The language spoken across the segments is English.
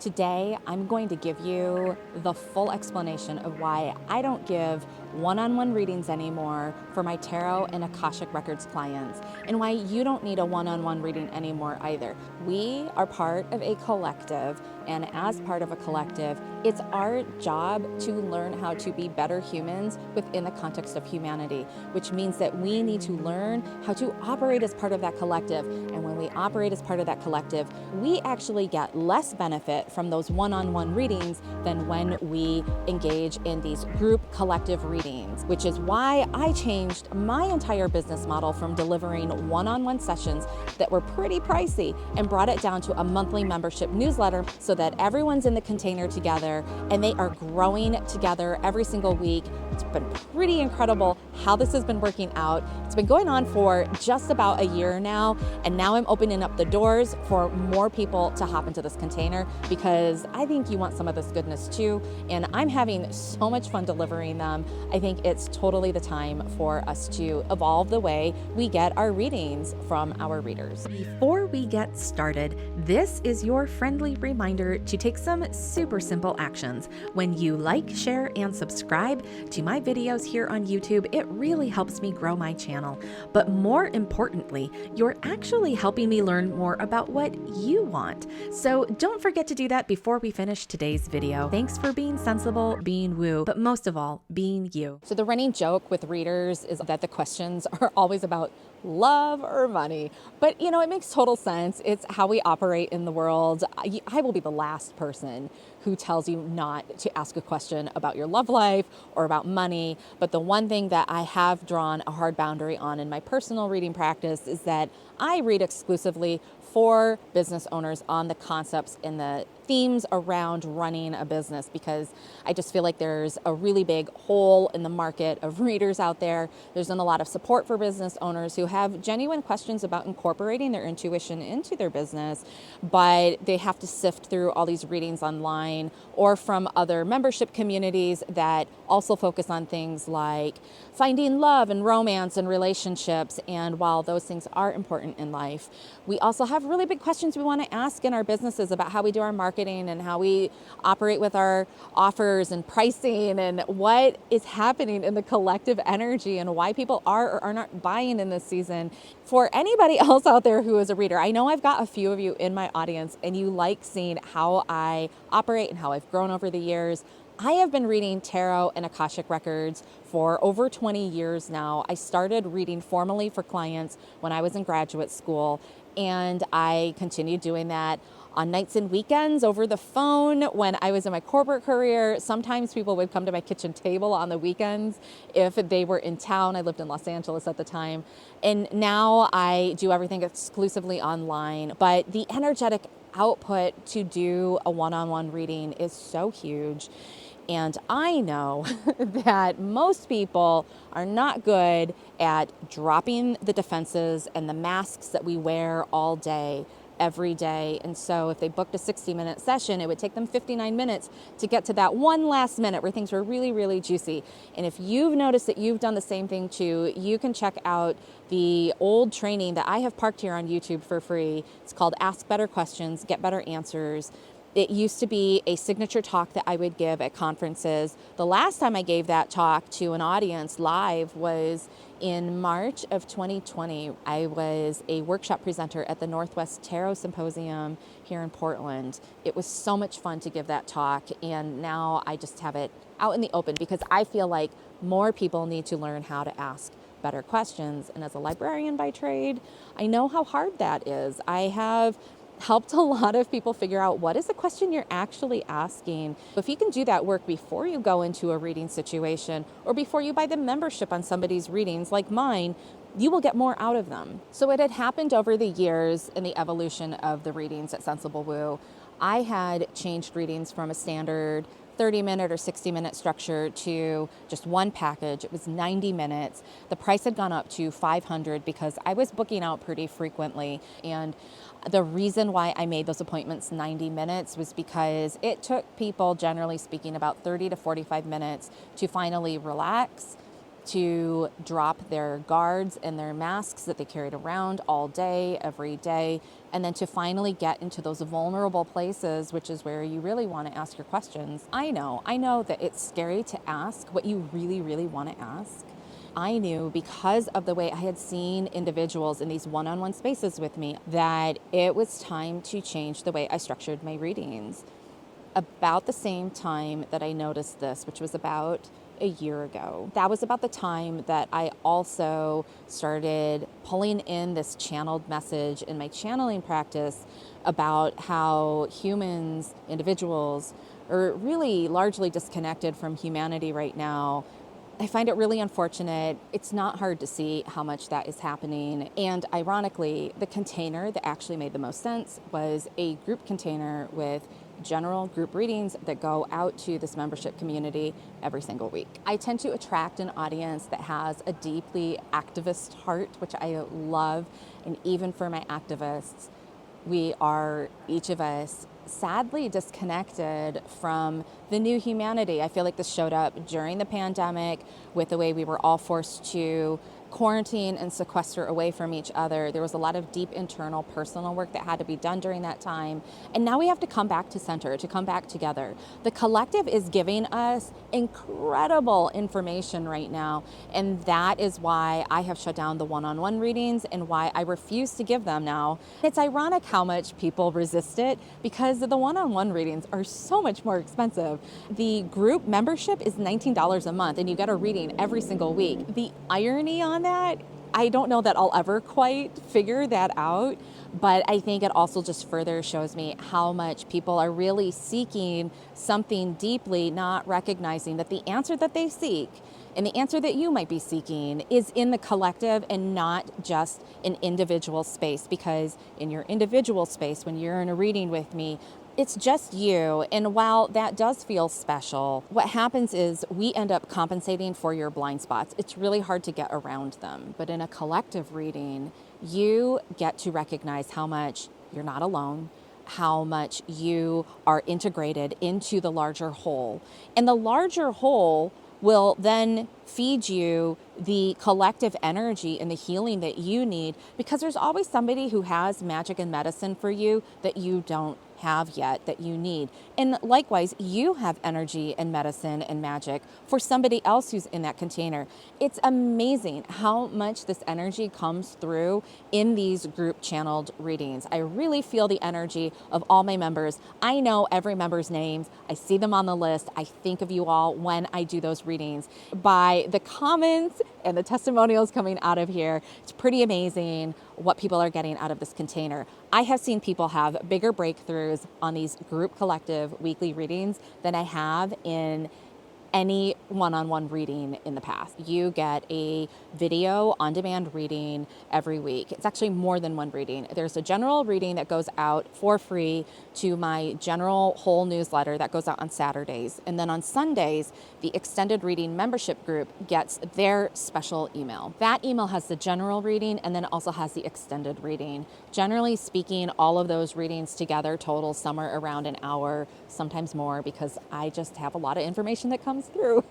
Today, I'm going to give you the full explanation of why I don't give one-on-one readings anymore for my tarot and Akashic Records clients, and why you don't need a one-on-one reading anymore either. We are part of a collective, and as part of a collective, it's our job to learn how to be better humans within the context of humanity, which means that we need to learn how to operate as part of that collective. And when we operate as part of that collective, we actually get less benefit from those one-on-one readings than when we engage in these group collective readings, which is why I changed my entire business model from delivering one-on-one sessions that were pretty pricey and brought it down to a monthly membership newsletter so that everyone's in the container together and they are growing together every single week. It's been pretty incredible how this has been working out. It's been going on for just about a year now, and now I'm opening up the doors for more people to hop into this container because I think you want some of this goodness too, and I'm having so much fun delivering them. I think it's totally the time for us to evolve the way we get our readings from our readers. Before we get started, this is your friendly reminder to take some super simple actions. When you like, share, and subscribe to my videos here on YouTube, it really helps me grow my channel. But more importantly, you're actually helping me learn more about what you want. So don't forget to do that before we finish today's video. Thanks for being sensible, being woo, but most of all, being you. So the running joke with readers is that the questions are always about love or money. But you know, it makes total sense. It's how we operate in the world. I will be the last person who tells you not to ask a question about your love life or about money. But the one thing that I have drawn a hard boundary on in my personal reading practice is that I read exclusively for business owners on the concepts and the themes around running a business, because I just feel like there's a really big hole in the market of readers out there. There's been a lot of support for business owners who have genuine questions about incorporating their intuition into their business, but they have to sift through all these readings online or from other membership communities that also focus on things like finding love and romance and relationships. And while those things are important in life, we also have really big questions we want to ask in our businesses about how we do our marketing and how we operate with our offers and pricing and what is happening in the collective energy and why people are or are not buying in this season. For anybody else out there who is a reader, I know I've got a few of you in my audience and you like seeing how I operate and how I've grown over the years. I have been reading tarot and Akashic Records for over 20 years now. I started reading formally for clients when I was in graduate school, and I continued doing that on nights and weekends over the phone when I was in my corporate career. Sometimes people would come to my kitchen table on the weekends if they were in town. I lived in Los Angeles at the time. And now I do everything exclusively online. But the energetic output to do a one-on-one reading is so huge. And I know that most people are not good at dropping the defenses and the masks that we wear all day, every day. And so if they booked a 60-minute session, it would take them 59 minutes to get to that one last minute where things were really, really juicy. And if you've noticed that you've done the same thing too, you can check out the old training that I have parked here on YouTube for free. It's called Ask Better Questions, Get Better Answers. It used to be a signature talk that I would give at conferences. The last time I gave that talk to an audience live was in March of 2020. I was a workshop presenter at the Northwest Tarot Symposium here in Portland. It was so much fun to give that talk, and now I just have it out in the open because I feel like more people need to learn how to ask better questions. And as a librarian by trade, I know how hard that is. I have helped a lot of people figure out what is the question you're actually asking. If you can do that work before you go into a reading situation or before you buy the membership on somebody's readings like mine, you will get more out of them. So it had happened over the years in the evolution of the readings at Sensible Woo. I had changed readings from a standard 30-minute or 60-minute structure to just one package. It was 90 minutes. The price had gone up to $500 because I was booking out pretty frequently. And the reason why I made those appointments 90 minutes was because it took people, generally speaking, about 30 to 45 minutes to finally relax, to drop their guards and their masks that they carried around all day, every day, and then to finally get into those vulnerable places, which is where you really want to ask your questions. I know that it's scary to ask what you really, really want to ask. I knew, because of the way I had seen individuals in these one-on-one spaces with me, that it was time to change the way I structured my readings. About the same time that I noticed this, which was about a year ago, that was about the time that I also started pulling in this channeled message in my channeling practice about how humans, individuals, are really largely disconnected from humanity right now. I find it really unfortunate. It's not hard to see how much that is happening. And ironically, the container that actually made the most sense was a group container with general group readings that go out to this membership community every single week. I tend to attract an audience that has a deeply activist heart, which I love. And even for my activists, we are, each of us, sadly disconnected from the new humanity. I feel like this showed up during the pandemic with the way we were all forced to quarantine and sequester away from each other. There was a lot of deep internal personal work that had to be done during that time. And now we have to come back to center, to come back together. The collective is giving us incredible information right now. And that is why I have shut down the one-on-one readings and why I refuse to give them now. It's ironic how much people resist it, because the one-on-one readings are so much more expensive. The group membership is $19 a month and you get a reading every single week. The irony on that, I don't know that I'll ever quite figure that out, but I think it also just further shows me how much people are really seeking something deeply, not recognizing that the answer that they seek and the answer that you might be seeking is in the collective and not just an individual space. Because in your individual space, when you're in a reading with me, it's just you. And while that does feel special, what happens is we end up compensating for your blind spots. It's really hard to get around them. But in a collective reading, you get to recognize how much you're not alone, how much you are integrated into the larger whole. And the larger whole will then feed you the collective energy and the healing that you need, because there's always somebody who has magic and medicine for you that you don't have yet, that you need. And likewise, you have energy and medicine and magic for somebody else who's in that container. It's amazing how much this energy comes through in these group channeled readings. I really feel the energy of all my members. I know every member's names. I see them on the list. I think of you all when I do those readings. By the comments and the testimonials coming out of here, it's pretty amazing what people are getting out of this container. I have seen people have bigger breakthroughs on these group collective weekly readings than I have in any one-on-one reading in the past. You get a video on-demand reading every week. It's actually more than one reading. There's a general reading that goes out for free to my general whole newsletter that goes out on Saturdays. And then on Sundays, the extended reading membership group gets their special email. That email has the general reading and then also has the extended reading. Generally speaking, all of those readings together total somewhere around an hour, sometimes more, because I just have a lot of information that comes through.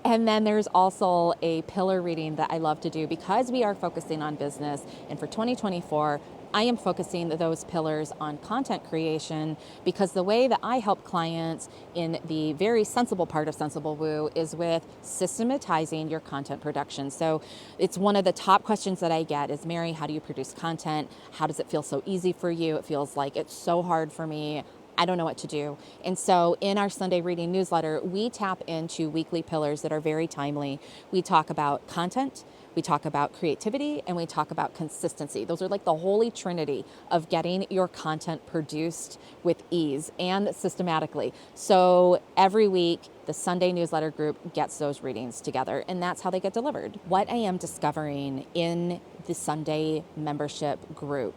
And then there's also a pillar reading that I love to do because we are focusing on business. And for 2024, I am focusing those pillars on content creation, because the way that I help clients in the very sensible part of Sensible Woo is with systematizing your content production. So it's one of the top questions that I get is, Mary, how do you produce content? How does it feel so easy for you? It feels like it's so hard for me. I don't know what to do. And so in our Sunday reading newsletter, we tap into weekly pillars that are very timely. We talk about content, we talk about creativity, and we talk about consistency. Those are like the holy trinity of getting your content produced with ease and systematically. So every week, the Sunday newsletter group gets those readings together, and that's how they get delivered. What I am discovering in the Sunday membership group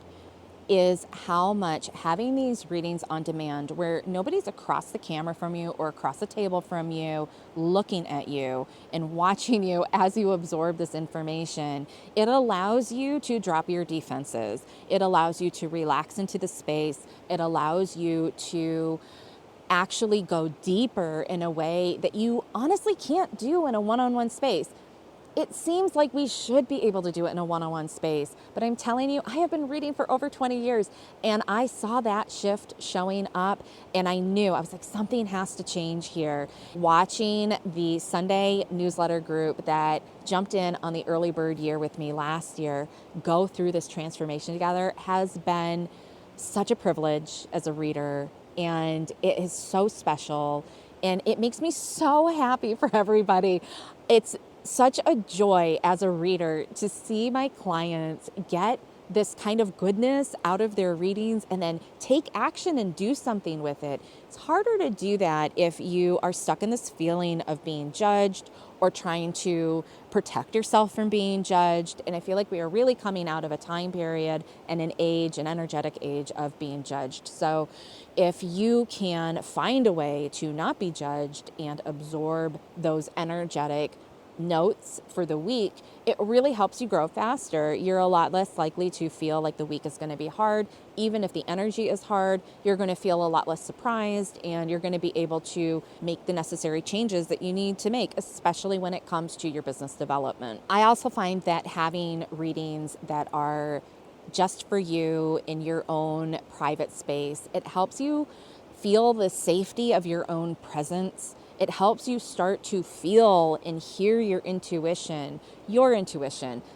is how much having these readings on demand, where nobody's across the camera from you or across the table from you looking at you and watching you as you absorb this information, it allows you to drop your defenses. It allows you to relax into the space. It allows you to actually go deeper in a way that you honestly can't do in a one-on-one space. It seems like we should be able to do it in a one-on-one space, but I'm telling you, I have been reading for over 20 years and I saw that shift showing up and I knew, I was like, something has to change here. Watching the Sunday newsletter group that jumped in on the early bird year with me last year go through this transformation together has been such a privilege as a reader, and it is so special and it makes me so happy for everybody. It's such a joy as a reader to see my clients get this kind of goodness out of their readings and then take action and do something with it. It's harder to do that if you are stuck in this feeling of being judged or trying to protect yourself from being judged. And I feel like we are really coming out of a time period and an age, an energetic age of being judged. So if you can find a way to not be judged and absorb those energetic notes for the week, it really helps you grow faster. You're a lot less likely to feel like the week is going to be hard. Even if the energy is hard, you're going to feel a lot less surprised and you're going to be able to make the necessary changes that you need to make, especially when it comes to your business development. I also find that having readings that are just for you in your own private space, it helps you feel the safety of your own presence. It helps you start to feel and hear your intuition,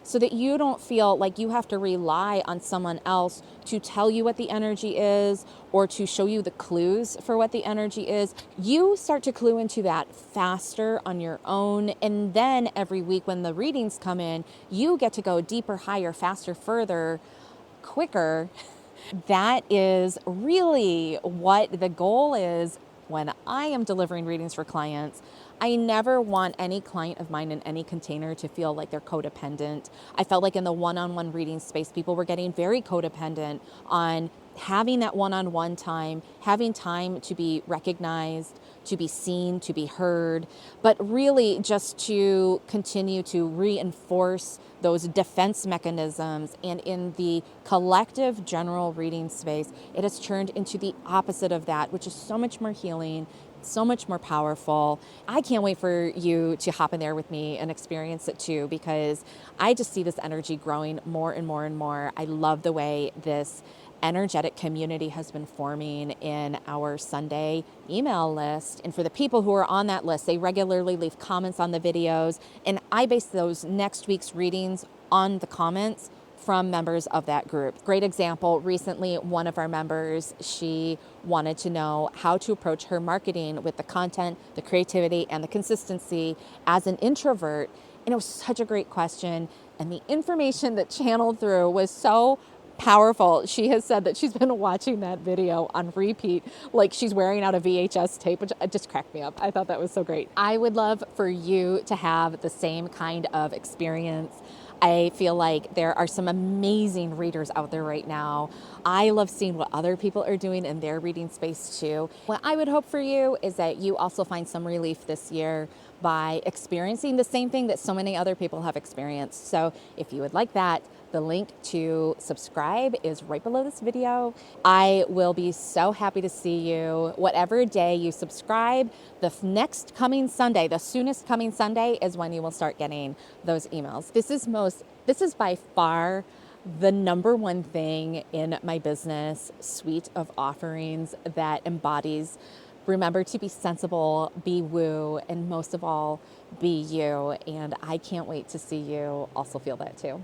so that you don't feel like you have to rely on someone else to tell you what the energy is or to show you the clues for what the energy is. You start to clue into that faster on your own. And then every week when the readings come in, you get to go deeper, higher, faster, further, quicker. That is really what the goal is when I am delivering readings for clients. I never want any client of mine in any container to feel like they're codependent. I felt like in the one-on-one reading space, people were getting very codependent on having that one-on-one time, having time to be recognized, to be seen, to be heard, but really just to continue to reinforce those defense mechanisms. And in the collective general reading space, it has turned into the opposite of that, which is so much more healing, so much more powerful. I can't wait for you to hop in there with me and experience it too, because I just see this energy growing more and more and more. I love the way this energetic community has been forming in our Sunday email list. And for the people who are on that list, they regularly leave comments on the videos. And I base those next week's readings on the comments from members of that group. Great example, recently one of our members, she wanted to know how to approach her marketing with the content, the creativity, and the consistency as an introvert. And it was such a great question. And the information that channeled through was so powerful. She has said that she's been watching that video on repeat, like she's wearing out a VHS tape, which just cracked me up. I thought that was so great. I would love for you to have the same kind of experience. I feel like there are some amazing readers out there right now. I love seeing what other people are doing in their reading space too. What I would hope for you is that you also find some relief this year by experiencing the same thing that so many other people have experienced. So if you would like that, the link to subscribe is right below this video. I will be so happy to see you. Whatever day you subscribe, the next coming Sunday, the soonest coming Sunday is when you will start getting those emails. This is by far the number one thing in my business suite of offerings that embodies remember to be sensible, be woo, and most of all, be you. And I can't wait to see you also feel that too.